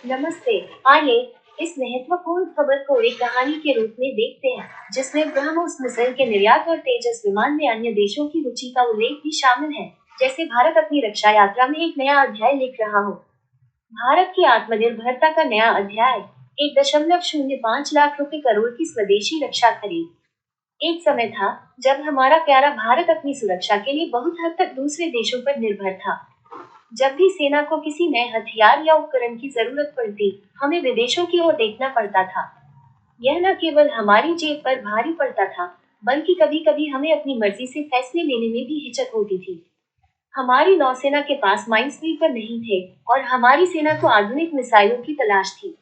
नमस्ते। आइए इस महत्वपूर्ण खबर को एक कहानी के रूप में देखते हैं, जिसमें ब्रह्मोस मिसाइल के निर्यात और तेजस विमान में अन्य देशों की रुचि का उल्लेख भी शामिल है। जैसे भारत अपनी रक्षा यात्रा में एक नया अध्याय लिख रहा हो। भारत की आत्मनिर्भरता का नया अध्याय। 1.05 लाख रुपए करोड़ की स्वदेशी रक्षा खरीद। एक समय था जब हमारा प्यारा भारत अपनी सुरक्षा के लिए बहुत हद तक दूसरे देशों पर निर्भर था। जब भी सेना को किसी नए हथियार या उपकरण की जरूरत पड़ती, हमें विदेशों की ओर देखना पड़ता था। यह न केवल हमारी जेब पर भारी पड़ता था, बल्कि कभी-कभी हमें अपनी मर्जी से फैसले लेने में भी हिचक होती थी। हमारी नौसेना के पास माइनस्वीपर नहीं थे और हमारी सेना को आधुनिक मिसाइलों की तलाश थी।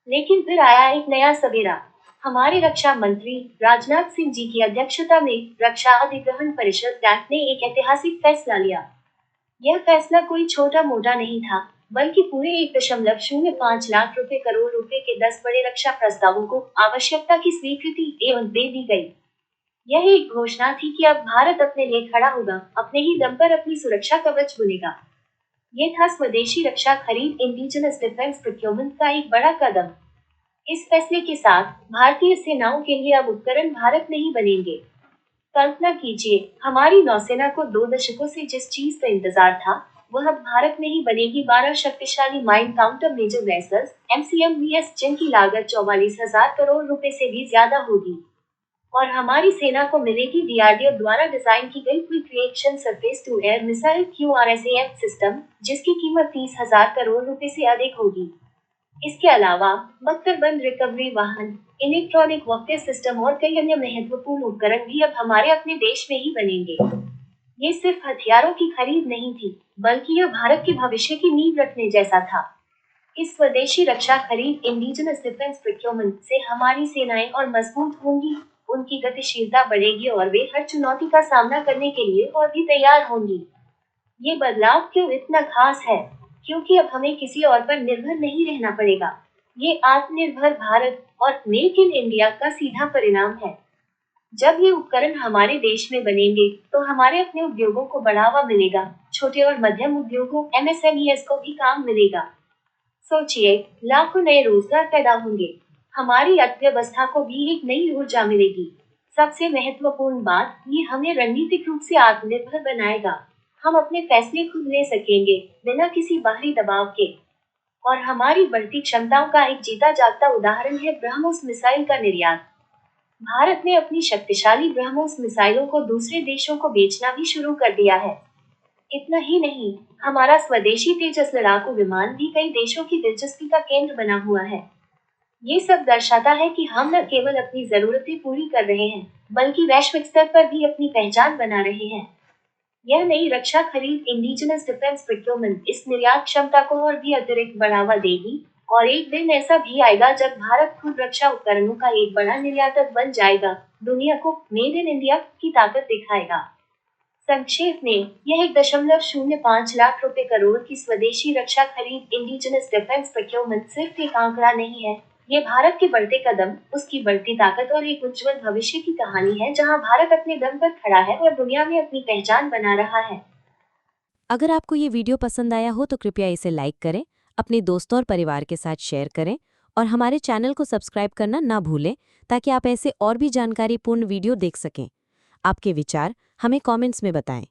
लेकिन फिर आया एक नया सवेरा। हमारे रक्षा मंत्री राजनाथ सिंह जी की अध्यक्षता में रक्षा अधिग्रहण परिषद रैंक ने एक ऐतिहासिक फैसला लिया। यह फैसला कोई छोटा मोटा नहीं था, बल्कि पूरे 1.05 लाख रुपए करोड़ रुपए के 10 बड़े रक्षा प्रस्तावों को आवश्यकता की स्वीकृति एवं दे दी गई। यह एक घोषणा थी कि अब भारत अपने लिए खड़ा होगा, अपने ही दम पर अपनी सुरक्षा कवच बुनेगा। ये था स्वदेशी रक्षा खरीद इंडिजिनस डिफेंस प्रोक्योरमेंट का एक बड़ा कदम। इस फैसले के साथ भारतीय सेनाओं के लिए अब उपकरण भारत में ही बनेंगे। कल्पना कीजिए, हमारी नौसेना को 2 दशकों से जिस चीज का इंतजार था, वह अब भारत में ही बनेगी। 12 शक्तिशाली mine counter measure vessels MCMVs, जिनकी लागत 44,000 करोड़ रुपए से भी ज्यादा होगी। और हमारी सेना को मिलेगी DRDO द्वारा डिजाइन की गई quick reaction surface to air missile QRSAM system, जिसकी कीमत 30,000 करोड़ रुपए से अधिक होगी। इसके अलावा बख्तरबंद रिकवरी वाहन, इलेक्ट्रॉनिक वॉरफेयर सिस्टम और कई अन्य महत्वपूर्ण उपकरण भी अब हमारे अपने देश में ही बनेंगे। ये सिर्फ हथियारों की खरीद नहीं थी, बल्कि यह भारत के भविष्य की नींव रखने जैसा था। इस स्वदेशी रक्षा खरीद इंडिजिनस डिफेंस प्रोक्योरमेंट से हमारी सेनाएं और मजबूत होंगी, उनकी गतिशीलता बढ़ेगी और वे हर चुनौती का सामना करने के लिए और भी तैयार होंगी। ये बदलाव क्यों इतना खास है? क्योंकि अब हमें किसी और पर निर्भर नहीं रहना पड़ेगा। ये आत्मनिर्भर भारत और मेक इन इंडिया का सीधा परिणाम है। जब ये उपकरण हमारे देश में बनेंगे, तो हमारे अपने उद्योगों को बढ़ावा मिलेगा, छोटे और मध्यम उद्योगों MSMEs को भी काम मिलेगा। सोचिए, लाखों नए रोजगार पैदा होंगे, हमारी अर्थव्यवस्था को भी एक नई ऊर्जा मिलेगी। सबसे महत्वपूर्ण बात, ये हमें रणनीतिक रूप से आत्मनिर्भर बनाएगा। हम अपने फैसले खुद ले सकेंगे, बिना किसी बाहरी दबाव के। और हमारी बढ़ती क्षमताओं का एक जीता जागता उदाहरण है ब्रह्मोस मिसाइल का निर्यात। भारत ने अपनी शक्तिशाली ब्रह्मोस मिसाइलों को दूसरे देशों को बेचना भी शुरू कर दिया है। इतना ही नहीं, हमारा स्वदेशी तेजस लड़ाकू विमान भी कई देशों की दिलचस्पी का केंद्र बना हुआ है। ये सब दर्शाता है कि हम न केवल अपनी जरूरतें पूरी कर रहे हैं, बल्कि वैश्विक स्तर पर भी अपनी पहचान बना रहे हैं। यह नई रक्षा खरीद इंडिजिनस डिफेंस प्रोक्योरमेंट इस निर्यात क्षमता को और भी अतिरिक्त बढ़ावा देगी, और एक दिन ऐसा भी आएगा जब भारत खुद रक्षा उपकरणों का एक बड़ा निर्यातक बन जाएगा, दुनिया को मेड इन इंडिया की ताकत दिखाएगा। संक्षेप में, यह 1.05 लाख रुपए करोड़ की स्वदेशी रक्षा खरीद इंडिजिनस डिफेंस प्रोक्योरमेंट सिर्फ एक आंकड़ा नहीं है। ये भारत के बढ़ते कदम, उसकी बढ़ती ताकत और एक उज्जवल भविष्य की कहानी है, जहां भारत अपने दम पर खड़ा है और दुनिया में अपनी पहचान बना रहा है। अगर आपको ये वीडियो पसंद आया हो तो कृपया इसे लाइक करें, अपने दोस्तों और परिवार के साथ शेयर करें और हमारे चैनल को सब्सक्राइब करना ना भूलें ताकि आप ऐसे और भी जानकारीपूर्ण वीडियो देख सकें। आपके विचार हमें कमेंट्स में बताएं।